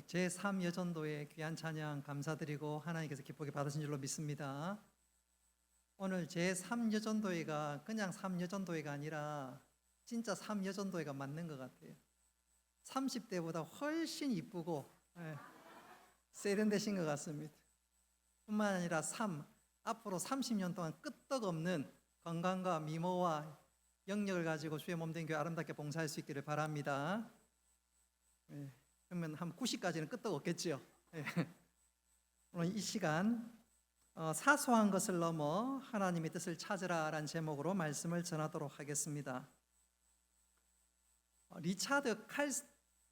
제3여전도의 귀한 찬양 감사드리고 하나님께서 기쁘게 받으신 줄로 믿습니다. 오늘 제3여전도회가 그냥 3여전도회가 아니라 진짜 3여전도회가 맞는 것 같아요. 30대보다 훨씬 이쁘고 세련되신 것 같습니다. 뿐만 아니라 앞으로 30년 동안 끄떡없는 건강과 미모와 영역을 가지고 주의 몸된 교회 아름답게 봉사할 수 있기를 바랍니다. 그러면 한 90까지는 끄떡 없겠죠. 오늘 이 시간 사소한 것을 넘어 하나님의 뜻을 찾으라 라는 제목으로 말씀을 전하도록 하겠습니다.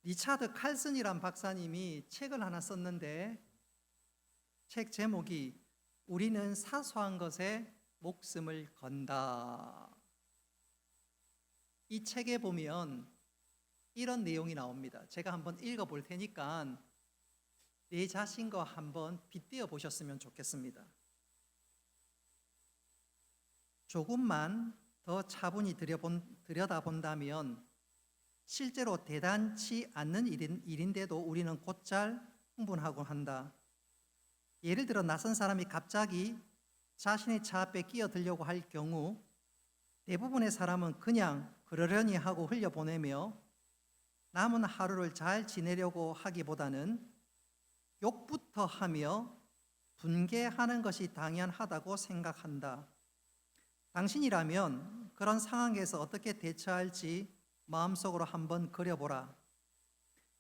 리차드 칼슨이란 박사님이 책을 하나 썼는데 책 제목이 우리는 사소한 것에 목숨을 건다. 이 책에 보면 이런 내용이 나옵니다. 제가 한번 읽어볼 테니까 내 자신과 한번 빗대어 보셨으면 좋겠습니다. 조금만 더 차분히 들여다본다면 실제로 대단치 않는 일인데도 우리는 곧잘 흥분하곤 한다. 예를 들어 낯선 사람이 갑자기 자신의 차 앞에 끼어들려고 할 경우 대부분의 사람은 그냥 그러려니 하고 흘려보내며 남은 하루를 잘 지내려고 하기보다는 욕부터 하며 분개하는 것이 당연하다고 생각한다. 당신이라면 그런 상황에서 어떻게 대처할지 마음속으로 한번 그려보라.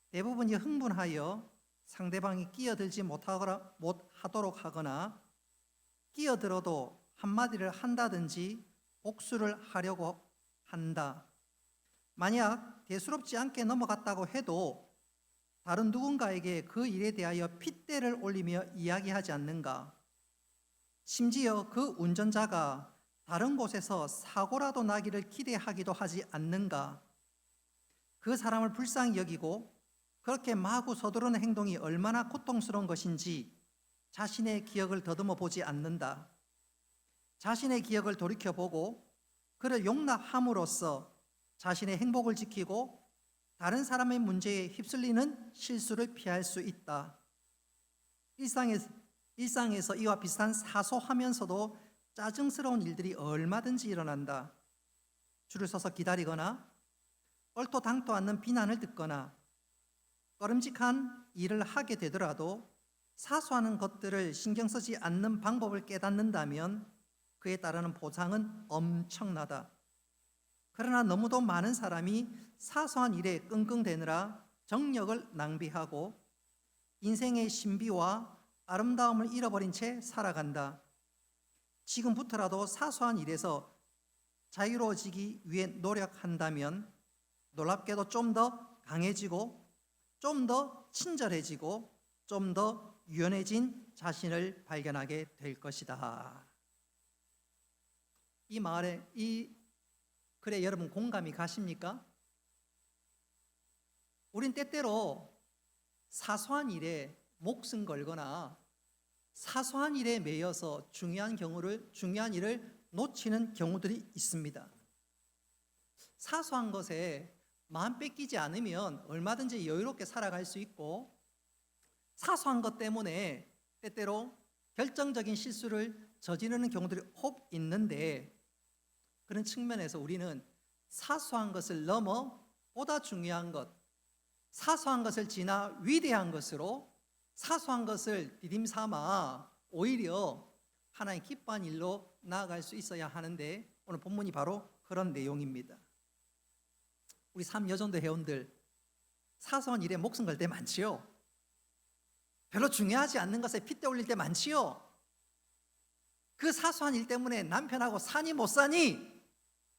대부분이 흥분하여 상대방이 끼어들지 못하도록 하거나 끼어들어도 한마디를 한다든지 복수를 하려고 한다. 만약 대수롭지 않게 넘어갔다고 해도 다른 누군가에게 그 일에 대하여 핏대를 올리며 이야기하지 않는가? 심지어 그 운전자가 다른 곳에서 사고라도 나기를 기대하기도 하지 않는가? 그 사람을 불쌍히 여기고 그렇게 마구 서두르는 행동이 얼마나 고통스러운 것인지 자신의 기억을 더듬어 보지 않는다. 자신의 기억을 돌이켜보고 그를 용납함으로써 자신의 행복을 지키고 다른 사람의 문제에 휩쓸리는 실수를 피할 수 있다. 일상에서 이와 비슷한 사소하면서도 짜증스러운 일들이 얼마든지 일어난다. 줄을 서서 기다리거나 얼토당토 않는 비난을 듣거나 꺼림직한 일을 하게 되더라도 사소한 것들을 신경 쓰지 않는 방법을 깨닫는다면 그에 따르는 보상은 엄청나다. 그러나 너무도 많은 사람이 사소한 일에 끙끙대느라 정력을 낭비하고 인생의 신비와 아름다움을 잃어버린 채 살아간다. 지금부터라도 사소한 일에서 자유로워지기 위해 노력한다면 놀랍게도 좀 더 강해지고 좀 더 친절해지고 좀 더 유연해진 자신을 발견하게 될 것이다. 이 말에 그래 여러분 공감이 가십니까? 우린 때때로 사소한 일에 목숨 걸거나 사소한 일에 매여서 중요한 일을 놓치는 경우들이 있습니다. 사소한 것에 마음 뺏기지 않으면 얼마든지 여유롭게 살아갈 수 있고 사소한 것 때문에 때때로 결정적인 실수를 저지르는 경우들이 혹 있는데 그런 측면에서 우리는 사소한 것을 넘어 보다 중요한 것, 사소한 것을 지나 위대한 것으로 사소한 것을 디딤삼아 오히려 하나님 기뻐한 일로 나아갈 수 있어야 하는데 오늘 본문이 바로 그런 내용입니다. 우리 3여전도 회원들 사소한 일에 목숨 걸 때 많지요. 별로 중요하지 않는 것에 핏대 올릴 때 많지요. 그 사소한 일 때문에 남편하고 사니 못 사니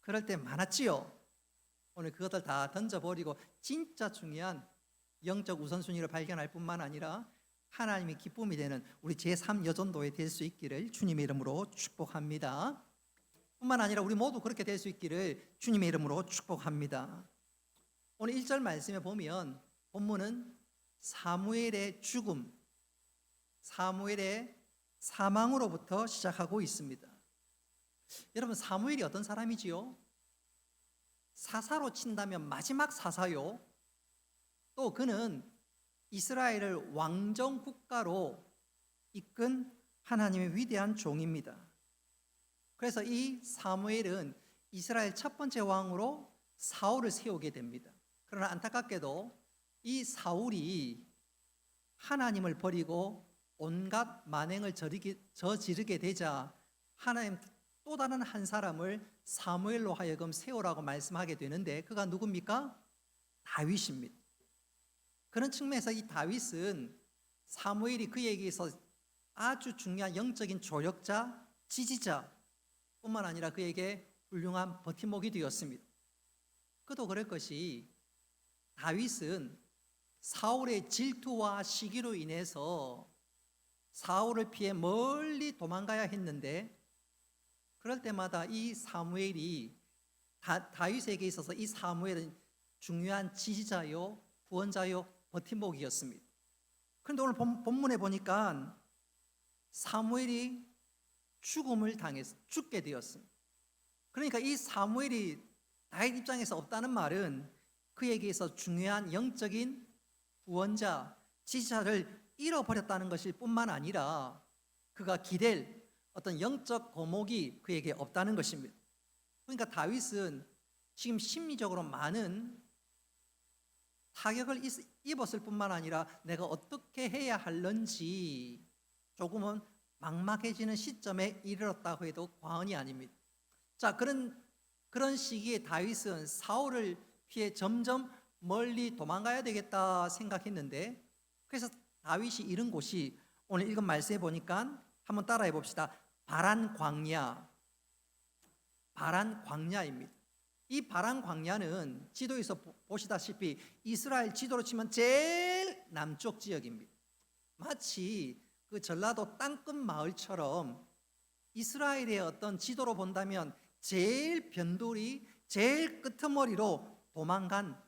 그럴 때 많았지요. 오늘 그것들 다 던져버리고 진짜 중요한 영적 우선순위를 발견할 뿐만 아니라 하나님의 기쁨이 되는 우리 제3여전도회 될 수 있기를 주님의 이름으로 축복합니다. 뿐만 아니라 우리 모두 그렇게 될 수 있기를 주님의 이름으로 축복합니다. 오늘 1절 말씀에 보면 본문은 사무엘의 죽음, 사무엘의 사망으로부터 시작하고 있습니다. 여러분 사무엘이 어떤 사람이지요? 사사로 친다면 마지막 사사요. 또 그는 이스라엘을 왕정 국가로 이끈 하나님의 위대한 종입니다. 그래서 이 사무엘은 이스라엘 첫 번째 왕으로 사울을 세우게 됩니다. 그러나 안타깝게도 이 사울이 하나님을 버리고 온갖 만행을 저지르게 되자 하나님 또 다른 한 사람을 사무엘로 하여금 세우라고 말씀하게 되는데 그가 누굽니까? 다윗입니다. 그런 측면에서 이 다윗은 사무엘이 그에게서 아주 중요한 영적인 조력자, 지지자 뿐만 아니라 그에게 훌륭한 버팀목이 되었습니다. 그도 그럴 것이 다윗은 사울의 질투와 시기로 인해서 사울을 피해 멀리 도망가야 했는데 그럴 때마다 이 사무엘이 다윗에게 있어서 이 사무엘은 중요한 지지자요, 구원자요, 버팀목이었습니다. 그런데 오늘 본문에 보니까 사무엘이 죽음을 당해서 죽게 되었습니다. 그러니까 이 사무엘이 다윗 입장에서 없다는 말은 그에게 있어 중요한 영적인 구원자, 지지자를 잃어버렸다는 것일 뿐만 아니라 그가 기댈 어떤 영적 거목이 그에게 없다는 것입니다. 그러니까 다윗은 지금 심리적으로 많은 타격을 입었을 뿐만 아니라 내가 어떻게 해야 할런지 조금은 막막해지는 시점에 이르렀다고 해도 과언이 아닙니다. 자, 그런 시기에 다윗은 사울을 피해 점점 멀리 도망가야 되겠다 생각했는데 그래서 다윗이 이른 곳이 오늘 읽은 말씀에 보니까 한번 따라해 봅시다. 바란 광야입니다. 이 바란 광야는 지도에서 보시다시피 이스라엘 지도로 치면 제일 남쪽 지역입니다. 마치 그 전라도 땅끝 마을처럼 이스라엘의 어떤 지도로 본다면 제일 변두리, 제일 끄트머리로 도망간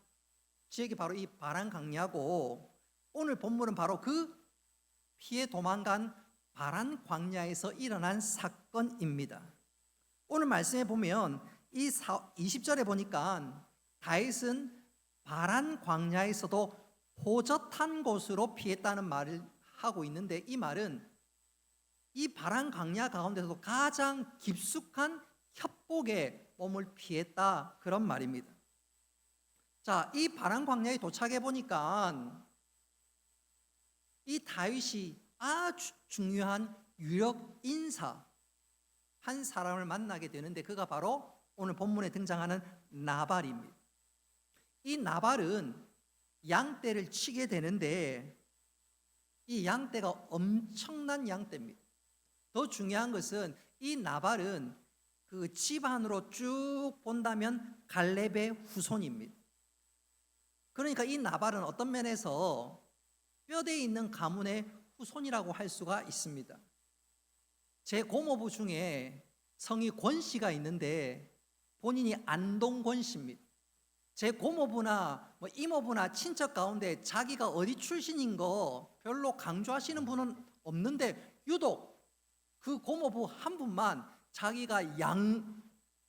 지역이 바로 이 바란 광야고 오늘 본문은 바로 그 피해 도망간 바란 광야에서 일어난 사건입니다. 오늘 말씀에 보면 이 20절에 보니까 다윗은 바란 광야에서도 호젓한 곳으로 피했다는 말을 하고 있는데 이 말은 이 바란 광야 가운데서도 가장 깊숙한 협곡에 몸을 피했다 그런 말입니다. 자, 이 바란 광야에 도착해 보니까 이 다윗이 아주 중요한 유력 인사 한 사람을 만나게 되는데 그가 바로 오늘 본문에 등장하는 나발입니다. 이 나발은 양떼를 치게 되는데 이 양떼가 엄청난 양떼입니다. 더 중요한 것은 이 나발은 그 집안으로 쭉 본다면 갈렙의 후손입니다. 그러니까 이 나발은 어떤 면에서 뼈대에 있는 가문의 후손이라고 할 수가 있습니다. 제 고모부 중에 성이 권씨가 있는데 본인이 안동권 씨입니다. 제 고모부나 이모부나 친척 가운데 자기가 어디 출신인 거 별로 강조하시는 분은 없는데 유독 그 고모부 한 분만 자기가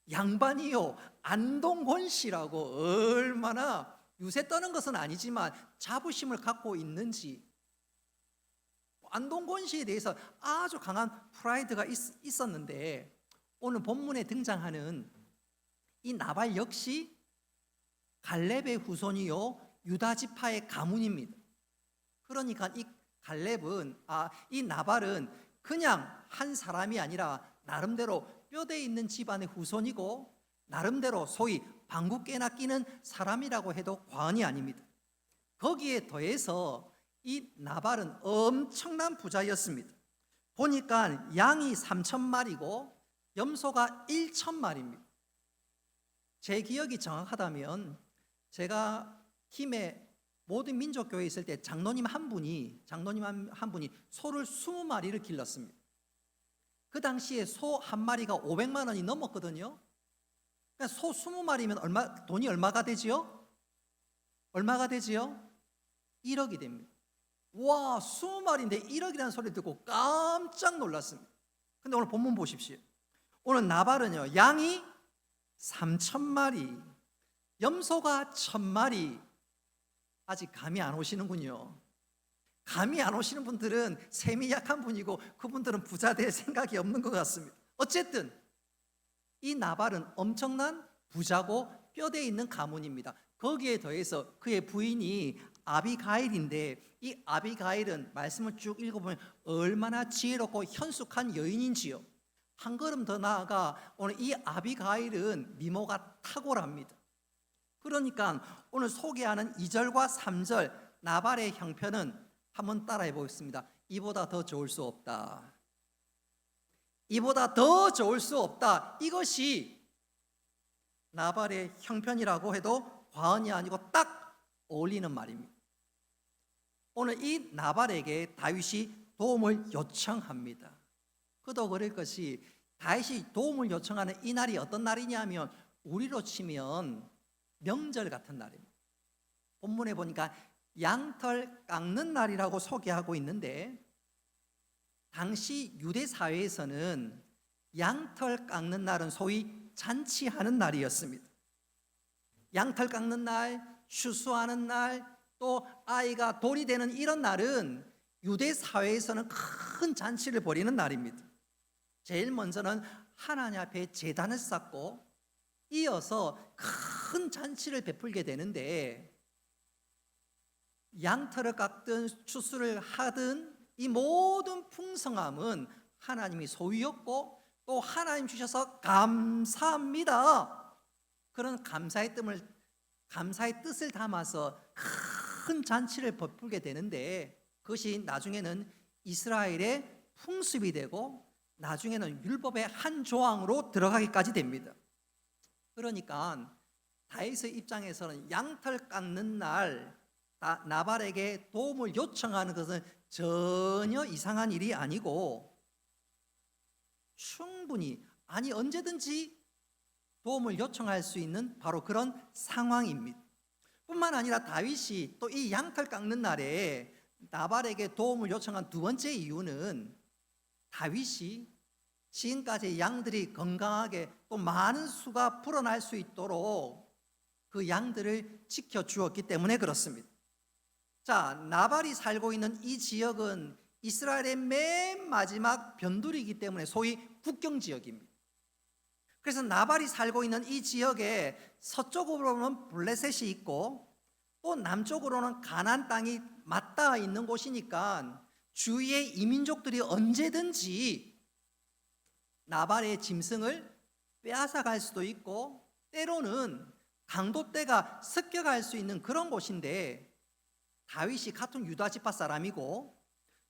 양반이요 안동권 씨라고 얼마나 유세 떠는 것은 아니지만 자부심을 갖고 있는지 안동권 씨에 대해서 아주 강한 프라이드가 있었는데 오늘 본문에 등장하는 이 나발 역시 갈렙의 후손이요 유다 지파의 가문입니다. 그러니까 이 나발은 그냥 한 사람이 아니라 나름대로 뼈대에 있는 집안의 후손이고 나름대로 소위 방귀깨나 끼는 사람이라고 해도 과언이 아닙니다. 거기에 더해서 이 나발은 엄청난 부자였습니다. 보니까 양이 3,000마리고 염소가 1,000마리입니다. 제 기억이 정확하다면 제가 김해 모든 민족교회에 있을 때 장로님 한 분이 소를 20마리를 길렀습니다. 그 당시에 소 한 마리가 500만 원이 넘었거든요. 그러니까 소 20마리면 돈이 얼마가 되지요? 얼마가 되지요? 1억이 됩니다. 와, 20마리인데 1억이라는 소리 듣고 깜짝 놀랐습니다. 근데 오늘 본문 보십시오. 오늘 나발은요, 양이 3,000마리, 염소가 1,000마리. 아직 감이 안 오시는군요. 감이 안 오시는 분들은 셈이 약한 분이고 그분들은 부자 될 생각이 없는 것 같습니다. 어쨌든 이 나발은 엄청난 부자고 뼈대 있는 가문입니다. 거기에 더해서 그의 부인이 아비가일인데, 이 아비가일은 말씀을 쭉 읽어보면 얼마나 지혜롭고 현숙한 여인인지요. 한 걸음 더 나아가 오늘 이 아비가일은 미모가 탁월합니다. 그러니까 오늘 소개하는 2절과 3절 나발의 형편은 한번 따라해 보겠습니다. 이보다 더 좋을 수 없다. 이보다 더 좋을 수 없다. 이것이 나발의 형편이라고 해도 과언이 아니고 딱 어울리는 말입니다. 오늘 이 나발에게 다윗이 도움을 요청합니다. 그도 그럴 것이 다윗이 도움을 요청하는 이 날이 어떤 날이냐면 우리로 치면 명절 같은 날입니다. 본문에 보니까 양털 깎는 날이라고 소개하고 있는데, 당시 유대 사회에서는 양털 깎는 날은 소위 잔치하는 날이었습니다. 양털 깎는 날, 추수하는 날, 또 아이가 돌이 되는 이런 날은 유대 사회에서는 큰 잔치를 벌이는 날입니다. 제일 먼저는 하나님 앞에 제단을 쌓고 이어서 큰 잔치를 베풀게 되는데, 양털을 깎든 추수를 하든 이 모든 풍성함은 하나님이 소유였고 또 하나님 주셔서 감사합니다. 그런 감사의 뜻을 담아서 큰 잔치를 베풀게 되는데, 그것이 나중에는 이스라엘의 풍습이 되고 나중에는 율법의 한 조항으로 들어가기까지 됩니다. 그러니까 다윗의 입장에서는 양털 깎는 날 나발에게 도움을 요청하는 것은 전혀 이상한 일이 아니고 충분히, 아니 언제든지 도움을 요청할 수 있는 바로 그런 상황입니다. 뿐만 아니라 다윗이 또 이 양털 깎는 날에 나발에게 도움을 요청한 두 번째 이유는 다윗이 지금까지 양들이 건강하게 또 많은 수가 불어날 수 있도록 그 양들을 지켜주었기 때문에 그렇습니다. 자, 나발이 살고 있는 이 지역은 이스라엘의 맨 마지막 변두리이기 때문에 소위 국경 지역입니다. 그래서 나발이 살고 있는 이 지역에 서쪽으로는 블레셋이 있고 또 남쪽으로는 가나안 땅이 맞닿아 있는 곳이니까 주위의 이민족들이 언제든지 나발의 짐승을 빼앗아 갈 수도 있고 때로는 강도떼가 습격할 수 있는 그런 곳인데, 다윗이 같은 유다 지파 사람이고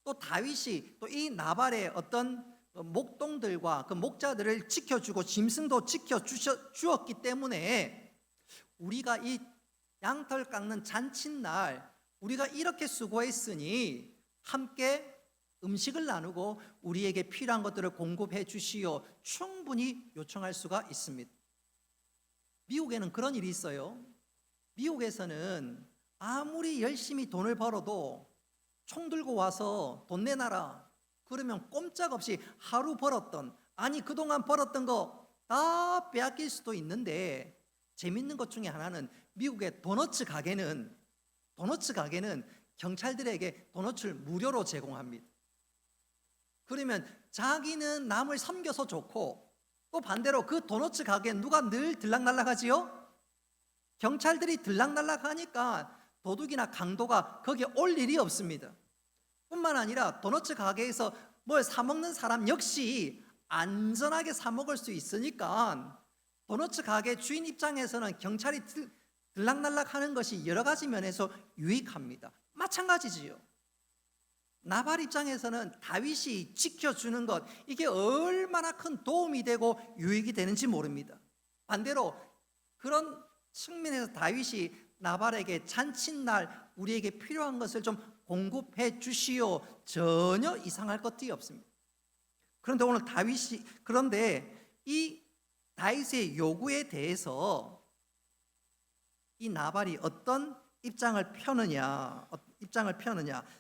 또 다윗이 또 이 나발의 어떤 목동들과 그 목자들을 지켜주고 짐승도 지켜주었기 때문에 우리가 이 양털 깎는 잔칫날 우리가 이렇게 수고했으니 함께 음식을 나누고 우리에게 필요한 것들을 공급해 주시오, 충분히 요청할 수가 있습니다. 미국에는 그런 일이 있어요. 미국에서는 아무리 열심히 돈을 벌어도 총 들고 와서 돈 내놔라 그러면 꼼짝없이 하루 벌었던, 아니 그동안 벌었던 거 다 빼앗길 수도 있는데, 재밌는 것 중에 하나는 미국의 도너츠 가게는 경찰들에게 도너츠를 무료로 제공합니다. 그러면 자기는 남을 섬겨서 좋고 또 반대로 그 도너츠 가게에 누가 늘 들락날락하지요? 경찰들이 들락날락하니까 도둑이나 강도가 거기에 올 일이 없습니다. 뿐만 아니라 도너츠 가게에서 뭘 사 먹는 사람 역시 안전하게 사 먹을 수 있으니까 도너츠 가게 주인 입장에서는 경찰이 들락날락하는 것이 여러 가지 면에서 유익합니다. 마찬가지지요. 나발 입장에서는 다윗이 지켜주는 것, 이게 얼마나 큰 도움이 되고 유익이 되는지 모릅니다. 반대로 그런 측면에서 다윗이 나발에게 잔칫날 우리에게 필요한 것을 좀 공급해 주시오, 전혀 이상할 것이 없습니다. 그런데 이 다윗의 요구에 대해서 이 나발이 어떤 입장을 펴느냐.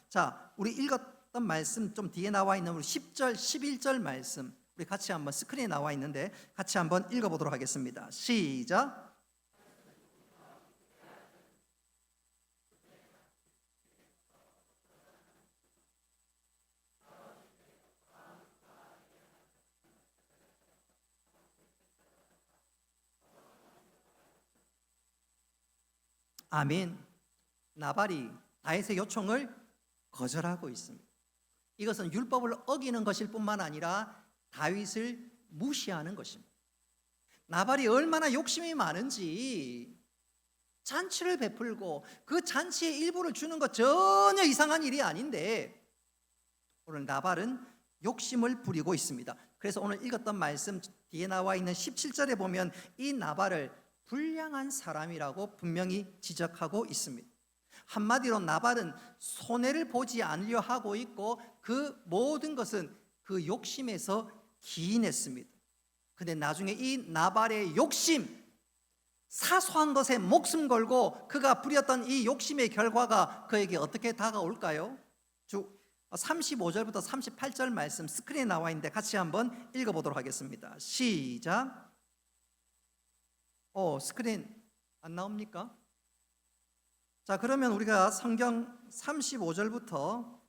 자, 우리 읽었던 말씀 좀 뒤에 나와 있는 우리 10절, 11절 말씀 우리 같이 한번 스크린에 나와 있는데 같이 한번 읽어보도록 하겠습니다. 시작. 아멘. 나발이 다윗의 요청을 거절하고 있습니다. 이것은 율법을 어기는 것일 뿐만 아니라 다윗을 무시하는 것입니다. 나발이 얼마나 욕심이 많은지 잔치를 베풀고 그 잔치의 일부를 주는 것 전혀 이상한 일이 아닌데 오늘 나발은 욕심을 부리고 있습니다. 그래서 오늘 읽었던 말씀 뒤에 나와 있는 17절에 보면 이 나발을 불량한 사람이라고 분명히 지적하고 있습니다. 한마디로 나발은 손해를 보지 않으려 하고 있고 그 모든 것은 그 욕심에서 기인했습니다. 근데 나중에 이 나발의 욕심, 사소한 것에 목숨 걸고 그가 부렸던 이 욕심의 결과가 그에게 어떻게 다가올까요? 35절부터 38절 말씀 스크린에 나와 있는데 같이 한번 읽어보도록 하겠습니다. 시작. 스크린 안 나옵니까? 자, 그러면 우리가 성경 35절부터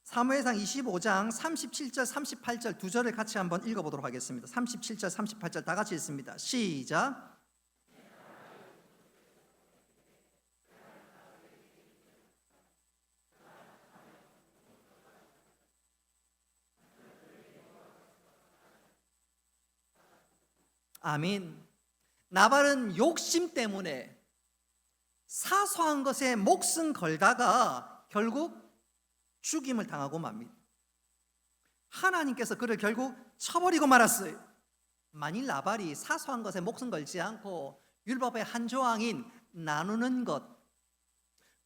사무엘상 25장 37절 38절 두 절을 같이 한번 읽어보도록 하겠습니다. 37절 38절 다 같이 읽습니다. 시작. 아멘. 나발은 욕심 때문에 사소한 것에 목숨 걸다가 결국 죽임을 당하고 맙니다. 하나님께서 그를 결국 쳐버리고 말았어요. 만일 나발이 사소한 것에 목숨 걸지 않고 율법의 한 조항인 나누는 것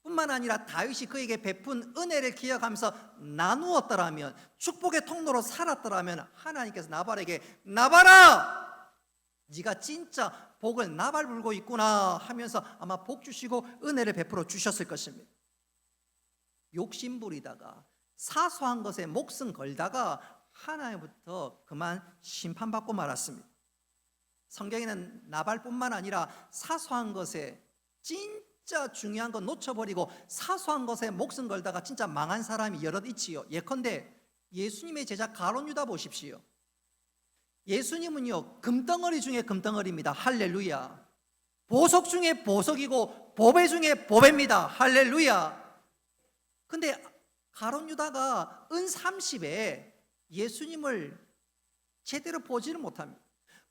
뿐만 아니라 다윗이 그에게 베푼 은혜를 기억하면서 나누었더라면, 축복의 통로로 살았더라면 하나님께서 나발에게 나발아! 네가 진짜 복을 나발 불고 있구나 하면서 아마 복 주시고 은혜를 베풀어 주셨을 것입니다. 욕심 부리다가 사소한 것에 목숨 걸다가 하나님부터 그만 심판받고 말았습니다. 성경에는 나발뿐만 아니라 사소한 것에 진짜 중요한 거 놓쳐버리고 사소한 것에 목숨 걸다가 진짜 망한 사람이 여럿 있지요. 예컨대 예수님의 제자 가룟 유다 보십시오. 예수님은요 금덩어리 중에 금덩어리입니다. 할렐루야. 보석 중에 보석이고 보배 중에 보배입니다. 할렐루야. 근데 가룟 유다가 은 30에 예수님을 제대로 보지를 못합니다.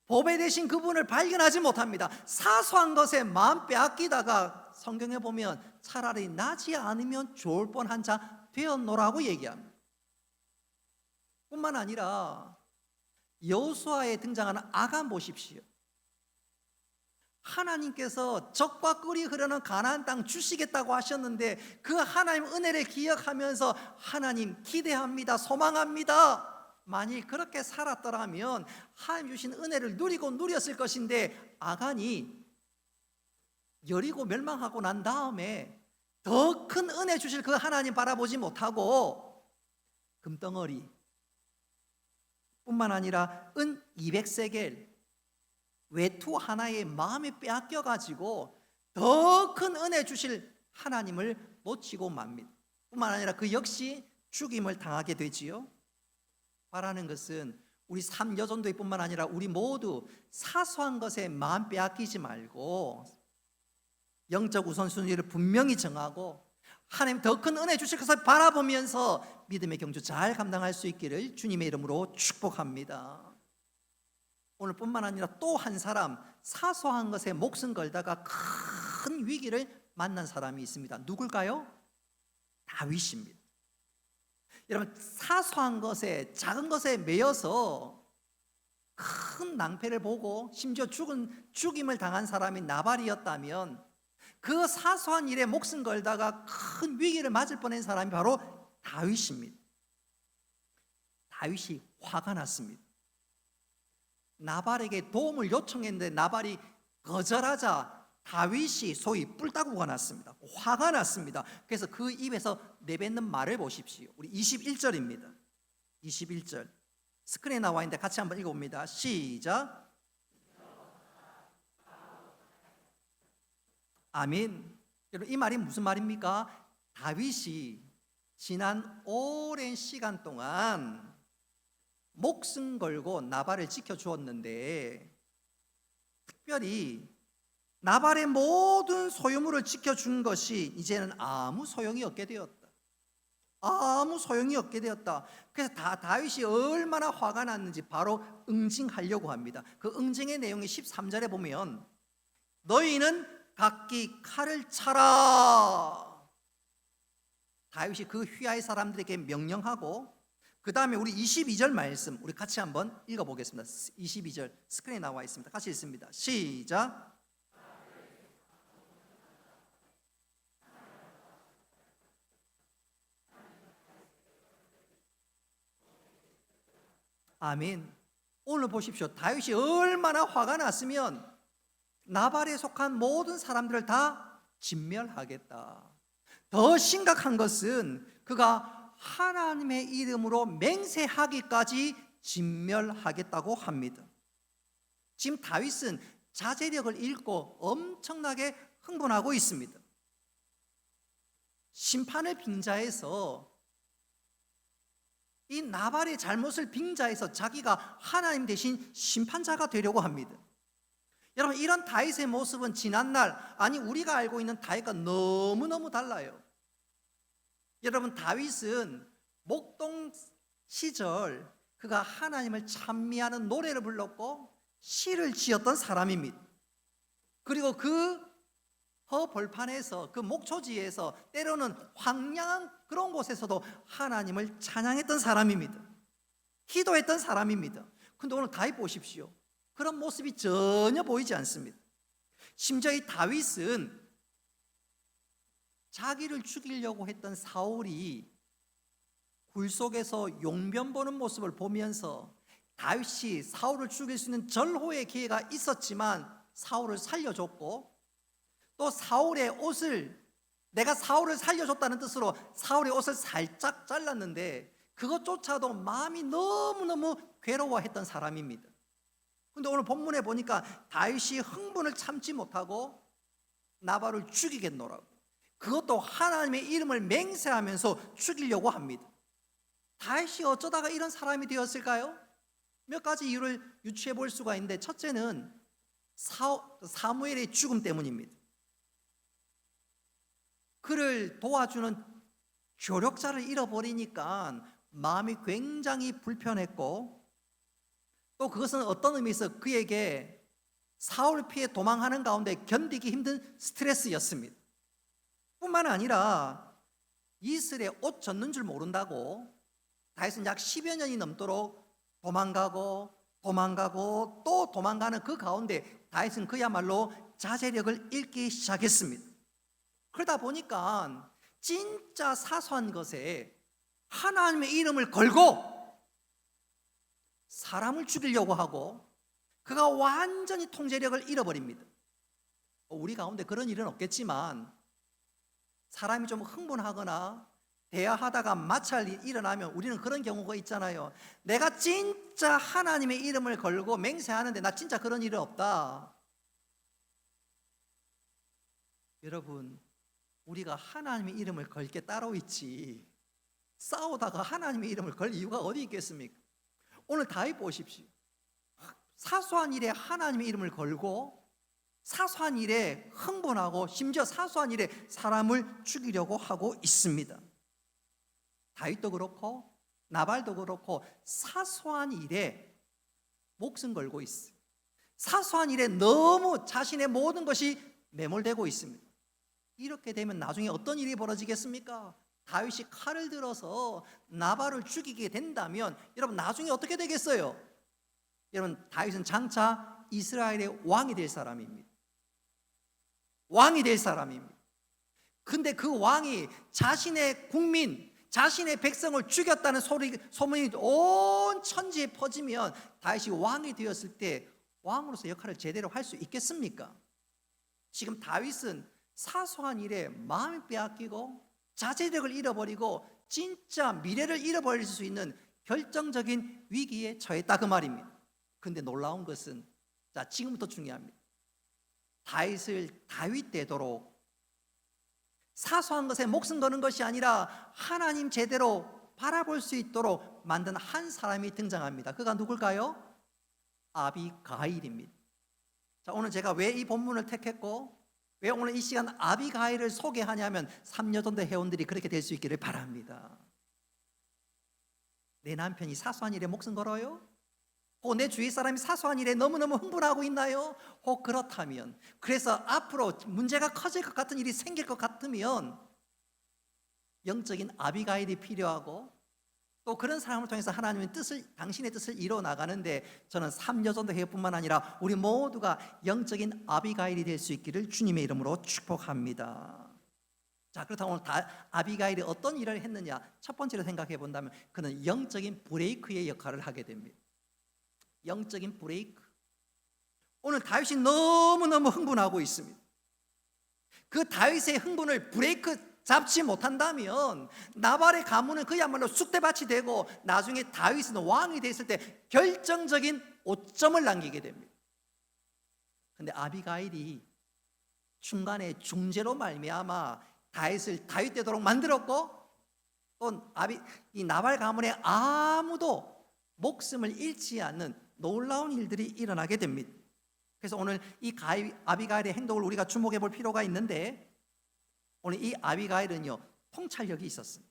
보배 대신 그분을 발견하지 못합니다. 사소한 것에 마음 빼앗기다가 성경에 보면 차라리 나지 않으면 좋을 뻔한 자 되었노라고 얘기합니다. 뿐만 아니라 여호수아에 등장하는 아간 보십시오. 하나님께서 적과 꿀이 흐르는 가나안 땅 주시겠다고 하셨는데 그 하나님 은혜를 기억하면서 하나님 기대합니다, 소망합니다. 만일 그렇게 살았더라면 하나님 주신 은혜를 누리고 누렸을 것인데 아간이 여리고 멸망하고 난 다음에 더 큰 은혜 주실 그 하나님 바라보지 못하고 금덩어리 뿐만 아니라 은 200세겔 외투 하나에 마음이 빼앗겨가지고 더 큰 은혜 주실 하나님을 놓치고 맙니다. 뿐만 아니라 그 역시 죽임을 당하게 되지요. 바라는 것은 우리 삼여전도회 뿐만 아니라 우리 모두 사소한 것에 마음 빼앗기지 말고 영적 우선순위를 분명히 정하고 하나님 더 큰 은혜 주실 것을 바라보면서 믿음의 경주 잘 감당할 수 있기를 주님의 이름으로 축복합니다. 오늘 뿐만 아니라 또 한 사람 사소한 것에 목숨 걸다가 큰 위기를 만난 사람이 있습니다. 누굴까요? 다윗입니다. 여러분 사소한 것에 작은 것에 매여서 큰 낭패를 보고 심지어 죽임을 당한 사람이 나발이었다면 그 사소한 일에 목숨 걸다가 큰 위기를 맞을 뻔한 사람이 바로 다윗입니다. 다윗이 화가 났습니다. 나발에게 도움을 요청했는데 나발이 거절하자 다윗이 소위 뿔따구가 났습니다. 화가 났습니다. 그래서 그 입에서 내뱉는 말을 보십시오. 우리 21절입니다. 21절 스크린에 나와 있는데 같이 한번 읽어봅니다. 시작. 아멘. 여러분 이 말이 무슨 말입니까? 다윗이 지난 오랜 시간 동안 목숨 걸고 나발을 지켜주었는데 특별히 나발의 모든 소유물을 지켜준 것이 이제는 아무 소용이 없게 되었다. 아무 소용이 없게 되었다. 그래서 다윗이 얼마나 화가 났는지 바로 응징하려고 합니다. 그 응징의 내용이 13절에 보면 너희는 각기 칼을 차라. 다윗이 그 휘하의 사람들에게 명령하고, 그 다음에 우리 22절 말씀 우리 같이 한번 읽어보겠습니다. 22절 스크린에 나와 있습니다. 같이 읽습니다. 시작. 아멘. 오늘 보십시오. 다윗이 얼마나 화가 났으면 나발에 속한 모든 사람들을 다 진멸하겠다. 더 심각한 것은 그가 하나님의 이름으로 맹세하기까지 진멸하겠다고 합니다. 지금 다윗은 자제력을 잃고 엄청나게 흥분하고 있습니다. 심판을 빙자해서 이 나발의 잘못을 빙자해서 자기가 하나님 대신 심판자가 되려고 합니다. 여러분, 이런 다윗의 모습은 지난날, 아니 우리가 알고 있는 다윗과 너무너무 달라요. 여러분, 다윗은 목동 시절 그가 하나님을 찬미하는 노래를 불렀고 시를 지었던 사람입니다. 그리고 그 허벌판에서, 그 목초지에서, 때로는 황량한 그런 곳에서도 하나님을 찬양했던 사람입니다. 기도했던 사람입니다. 근데 오늘 다윗 보십시오. 그런 모습이 전혀 보이지 않습니다. 심지어 이 다윗은 자기를 죽이려고 했던 사울이 굴 속에서 용변 보는 모습을 보면서 다윗이 사울을 죽일 수 있는 절호의 기회가 있었지만 사울을 살려줬고, 또 사울의 옷을, 내가 사울을 살려줬다는 뜻으로 사울의 옷을 살짝 잘랐는데 그것조차도 마음이 너무너무 괴로워했던 사람입니다. 근데 오늘 본문에 보니까 다윗이 흥분을 참지 못하고 나발을 죽이겠노라고, 그것도 하나님의 이름을 맹세하면서 죽이려고 합니다. 다윗이 어쩌다가 이런 사람이 되었을까요? 몇 가지 이유를 유추해 볼 수가 있는데, 첫째는 사무엘의 죽음 때문입니다. 그를 도와주는 조력자를 잃어버리니까 마음이 굉장히 불편했고, 또 그것은 어떤 의미에서 그에게 사울 피해 도망하는 가운데 견디기 힘든 스트레스였습니다. 뿐만 아니라 이스라엘에 옷 젖는 줄 모른다고 다윗은 약 10여 년이 넘도록 도망가고 또 도망가는 그 가운데 다윗은 그야말로 자제력을 잃기 시작했습니다. 그러다 보니까 진짜 사소한 것에 하나님의 이름을 걸고 사람을 죽이려고 하고 그가 완전히 통제력을 잃어버립니다. 우리 가운데 그런 일은 없겠지만 사람이 좀 흥분하거나 대화하다가 마찰이 일어나면 우리는 그런 경우가 있잖아요. 내가 진짜 하나님의 이름을 걸고 맹세하는데 나 진짜 그런 일은 없다. 여러분, 우리가 하나님의 이름을 걸 게 따로 있지 싸우다가 하나님의 이름을 걸 이유가 어디 있겠습니까? 오늘 다윗 보십시오. 사소한 일에 하나님의 이름을 걸고 사소한 일에 흥분하고 심지어 사소한 일에 사람을 죽이려고 하고 있습니다. 다윗도 그렇고 나발도 그렇고 사소한 일에 목숨 걸고 있어요. 사소한 일에 너무 자신의 모든 것이 매몰되고 있습니다. 이렇게 되면 나중에 어떤 일이 벌어지겠습니까? 다윗이 칼을 들어서 나발을 죽이게 된다면 여러분 나중에 어떻게 되겠어요? 여러분, 다윗은 장차 이스라엘의 왕이 될 사람입니다. 왕이 될 사람입니다. 근데 그 왕이 자신의 국민, 자신의 백성을 죽였다는 소문이 온 천지에 퍼지면 다윗이 왕이 되었을 때 왕으로서 역할을 제대로 할 수 있겠습니까? 지금 다윗은 사소한 일에 마음이 빼앗기고 자제력을 잃어버리고 진짜 미래를 잃어버릴 수 있는 결정적인 위기에 처했다 그 말입니다. 근데 놀라운 것은, 자, 지금부터 중요합니다. 다윗을 다윗 되도록 사소한 것에 목숨 거는 것이 아니라 하나님 제대로 바라볼 수 있도록 만든 한 사람이 등장합니다. 그가 누굴까요? 아비가일입니다. 자, 오늘 제가 왜 이 본문을 택했고 왜 오늘 이 시간 아비가일을 소개하냐면 삼여전도 회원들이 그렇게 될 수 있기를 바랍니다. 내 남편이 사소한 일에 목숨 걸어요? 혹 내 주위 사람이 사소한 일에 너무너무 흥분하고 있나요? 혹 그렇다면, 그래서 앞으로 문제가 커질 것 같은 일이 생길 것 같으면 영적인 아비가일이 필요하고, 또 그런 사람을 통해서 하나님의 뜻을, 당신의 뜻을 이루어 나가는데 저는 삼여전도 회뿐만 아니라 우리 모두가 영적인 아비가일이 될 수 있기를 주님의 이름으로 축복합니다. 자, 그렇다면 오늘 아비가일이 어떤 일을 했느냐? 첫 번째로 생각해 본다면 그는 영적인 브레이크의 역할을 하게 됩니다. 영적인 브레이크. 오늘 다윗이 너무너무 흥분하고 있습니다. 그 다윗의 흥분을 브레이크 잡지 못한다면 나발의 가문은 그야말로 쑥대밭이 되고 나중에 다윗은 왕이 됐을 때 결정적인 오점을 남기게 됩니다. 그런데 아비가일이 중간에 중재로 말미암아 다윗을 다윗 되도록 만들었고, 또 이 나발 가문에 아무도 목숨을 잃지 않는 놀라운 일들이 일어나게 됩니다. 그래서 오늘 이 아비가일의 행동을 우리가 주목해 볼 필요가 있는데, 오늘 이 아비가일은요 통찰력이 있었습니다.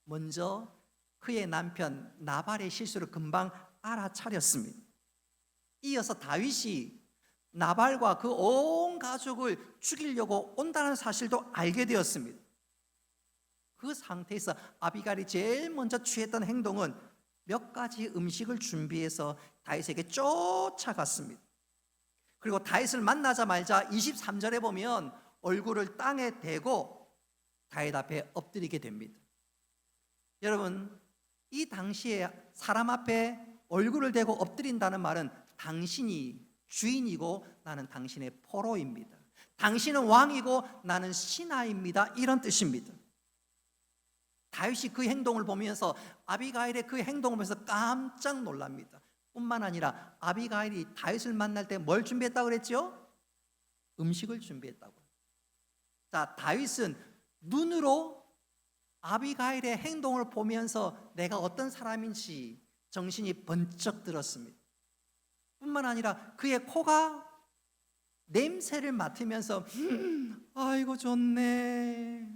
먼저 그의 남편 나발의 실수를 금방 알아차렸습니다. 이어서 다윗이 나발과 그 온 가족을 죽이려고 온다는 사실도 알게 되었습니다. 그 상태에서 아비가일이 제일 먼저 취했던 행동은 몇 가지 음식을 준비해서 다윗에게 쫓아갔습니다. 그리고 다윗을 만나자마자 23절에 보면 얼굴을 땅에 대고 다윗 앞에 엎드리게 됩니다. 여러분, 이 당시에 사람 앞에 얼굴을 대고 엎드린다는 말은 당신이 주인이고 나는 당신의 포로입니다. 당신은 왕이고 나는 신하입니다. 이런 뜻입니다. 다윗이 그 행동을 보면서 아비가일의 그 행동을 보면서 깜짝 놀랍니다. 뿐만 아니라 아비가일이 다윗을 만날 때 뭘 준비했다고 그랬죠? 음식을 준비했다고. 자, 다윗은 눈으로 아비가일의 행동을 보면서 내가 어떤 사람인지 정신이 번쩍 들었습니다. 뿐만 아니라 그의 코가 냄새를 맡으면서 아이고 좋네,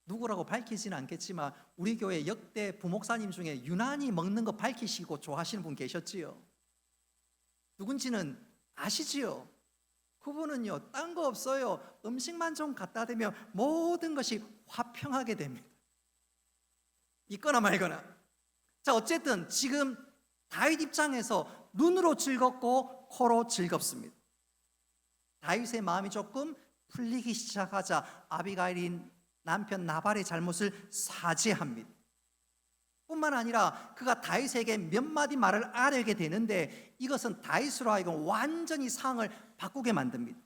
누구라고 밝히지는 않겠지만 우리 교회 역대 부목사님 중에 유난히 먹는 거 밝히시고 좋아하시는 분 계셨지요? 누군지는 아시지요? 그분은요 딴 거 없어요. 음식만 좀 갖다 대면 모든 것이 화평하게 됩니다. 있거나 말거나. 자, 어쨌든 지금 다윗 입장에서 눈으로 즐겁고 코로 즐겁습니다. 다윗의 마음이 조금 풀리기 시작하자 아비가일인 남편 나발의 잘못을 사죄합니다. 뿐만 아니라 그가 다윗에게 몇 마디 말을 아뢰게 되는데 이것은 다윗으로 하여금 완전히 상황을 바꾸게 만듭니다.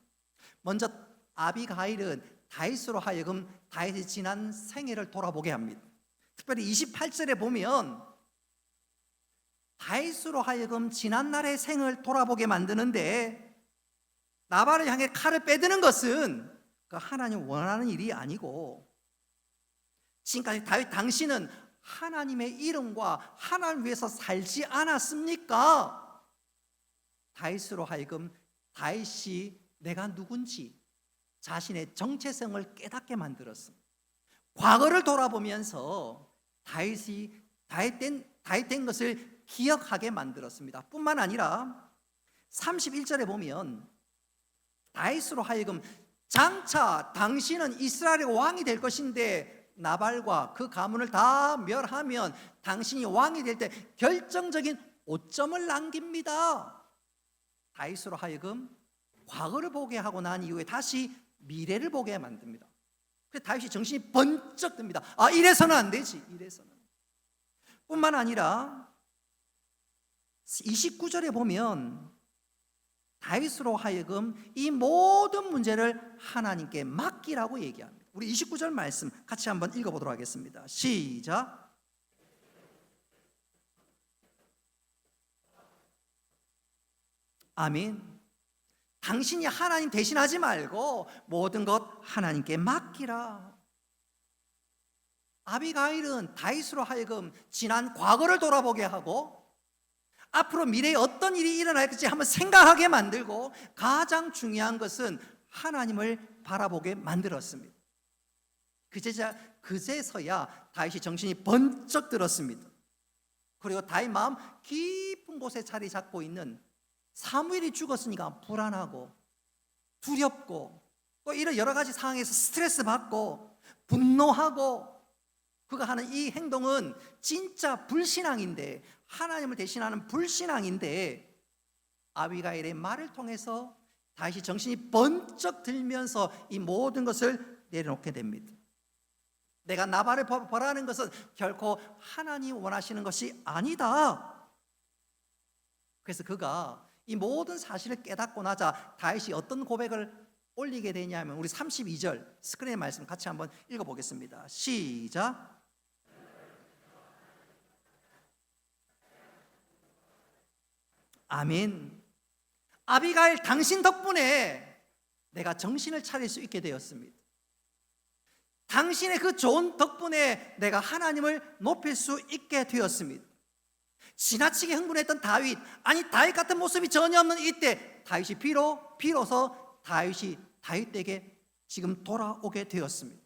먼저 아비가일은 다윗으로 하여금 다윗의 지난 생애를 돌아보게 합니다. 특별히 28절에 보면 다윗으로 하여금 지난날의 생을 돌아보게 만드는데, 나발을 향해 칼을 빼드는 것은 그 하나님 원하는 일이 아니고, 지금까지 다윗 당신은 하나님의 이름과 하나님 위해서 살지 않았습니까? 다윗으로 하여금 다윗이 내가 누군지 자신의 정체성을 깨닫게 만들었습니다. 과거를 돌아보면서 다윗이 다윗된 것을 기억하게 만들었습니다. 뿐만 아니라 31절에 보면 다윗으로 하여금 장차 당신은 이스라엘의 왕이 될 것인데 나발과 그 가문을 다 멸하면 당신이 왕이 될 때 결정적인 오점을 남깁니다. 다윗으로 하여금 과거를 보게 하고 난 이후에 다시 미래를 보게 만듭니다. 그래서 다윗이 정신이 번쩍 듭니다. 아, 이래서는 안 되지. 이래서는. 뿐만 아니라 29절에 보면 다윗으로 하여금 이 모든 문제를 하나님께 맡기라고 얘기합니다. 우리 29절 말씀 같이 한번 읽어보도록 하겠습니다. 시작. 아멘. 당신이 하나님 대신하지 말고 모든 것 하나님께 맡기라. 아비가일은 다윗으로 하여금 지난 과거를 돌아보게 하고 앞으로 미래에 어떤 일이 일어날지 한번 생각하게 만들고, 가장 중요한 것은 하나님을 바라보게 만들었습니다. 그제서야 다윗이 정신이 번쩍 들었습니다. 그리고 다윗 마음 깊은 곳에 자리 잡고 있는 사무엘이 죽었으니까 불안하고 두렵고 또 이런 여러 가지 상황에서 스트레스 받고 분노하고, 그가 하는 이 행동은 진짜 불신앙인데, 하나님을 대신하는 불신앙인데, 아비가일의 말을 통해서 다시 정신이 번쩍 들면서 이 모든 것을 내려놓게 됩니다. 내가 나발을 벌하는 것은 결코 하나님 원하시는 것이 아니다. 그래서 그가 이 모든 사실을 깨닫고 나자 다윗이 어떤 고백을 올리게 되냐면, 우리 32절 스크린에 말씀 같이 한번 읽어보겠습니다. 시작. 아멘. 아비가일, 당신 덕분에 내가 정신을 차릴 수 있게 되었습니다. 당신의 그 좋은 덕분에 내가 하나님을 높일 수 있게 되었습니다. 지나치게 흥분했던 다윗, 아니 다윗 같은 모습이 전혀 없는 이때 다윗이 비로소 다윗이 다윗에게 지금 돌아오게 되었습니다.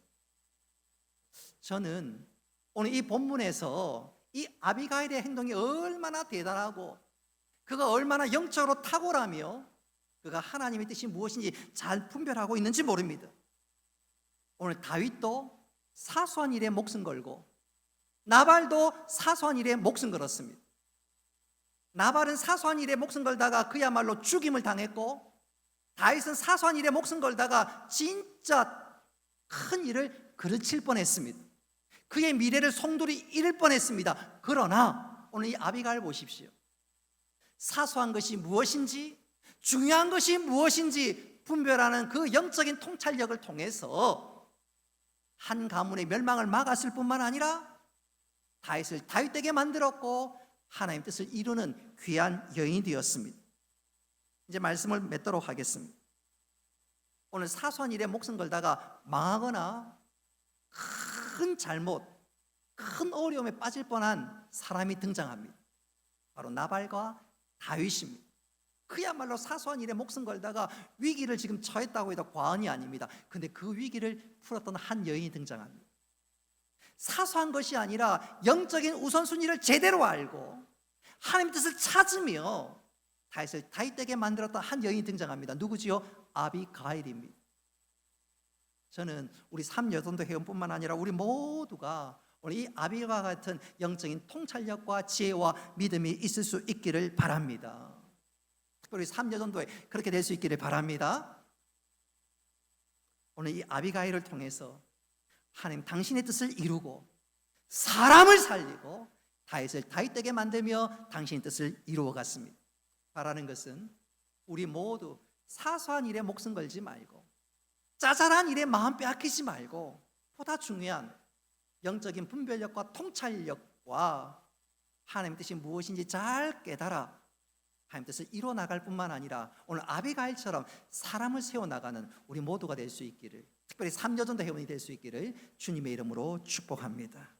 저는 오늘 이 본문에서 이 아비가일의 행동이 얼마나 대단하고 그가 얼마나 영적으로 탁월하며 그가 하나님의 뜻이 무엇인지 잘 분별하고 있는지 모릅니다. 오늘 다윗도 사소한 일에 목숨 걸고 나발도 사소한 일에 목숨 걸었습니다. 나발은 사소한 일에 목숨 걸다가 그야말로 죽임을 당했고, 다윗은 사소한 일에 목숨 걸다가 진짜 큰 일을 그르칠 뻔했습니다. 그의 미래를 송두리 잃을 뻔했습니다. 그러나 오늘 이 아비가일 보십시오. 사소한 것이 무엇인지, 중요한 것이 무엇인지 분별하는 그 영적인 통찰력을 통해서 한 가문의 멸망을 막았을 뿐만 아니라 다윗을 다윗되게 만들었고 하나님 뜻을 이루는 귀한 여인이 되었습니다. 이제 말씀을 맺도록 하겠습니다. 오늘 사소한 일에 목숨 걸다가 망하거나 큰 잘못, 큰 어려움에 빠질 뻔한 사람이 등장합니다. 바로 나발과 다윗입니다. 그야말로 사소한 일에 목숨 걸다가 위기를 지금 처했다고 해도 과언이 아닙니다. 근데 그 위기를 풀었던 한 여인이 등장합니다. 사소한 것이 아니라 영적인 우선순위를 제대로 알고 하나님 뜻을 찾으며 다윗을 다윗되게 만들었던 한 여인이 등장합니다. 누구지요? 아비가일입니다. 저는 우리 삼여전도 회원뿐만 아니라 우리 모두가 오늘 이 아비가일과 같은 영적인 통찰력과 지혜와 믿음이 있을 수 있기를 바랍니다. 특별히 삼여전도에 그렇게 될 수 있기를 바랍니다. 오늘 이 아비가일을 통해서 하나님 당신의 뜻을 이루고 사람을 살리고 다윗을 다윗되게 만들며 당신의 뜻을 이루어갔습니다. 바라는 것은 우리 모두 사소한 일에 목숨 걸지 말고 짜잘한 일에 마음 빼앗기지 말고 보다 중요한 영적인 분별력과 통찰력과 하나님의 뜻이 무엇인지 잘 깨달아 하나님 뜻을 이루어나갈 뿐만 아니라 오늘 아비가일처럼 사람을 세워나가는 우리 모두가 될 수 있기를, 특별히 삼여전도 회원이 될 수 있기를 주님의 이름으로 축복합니다.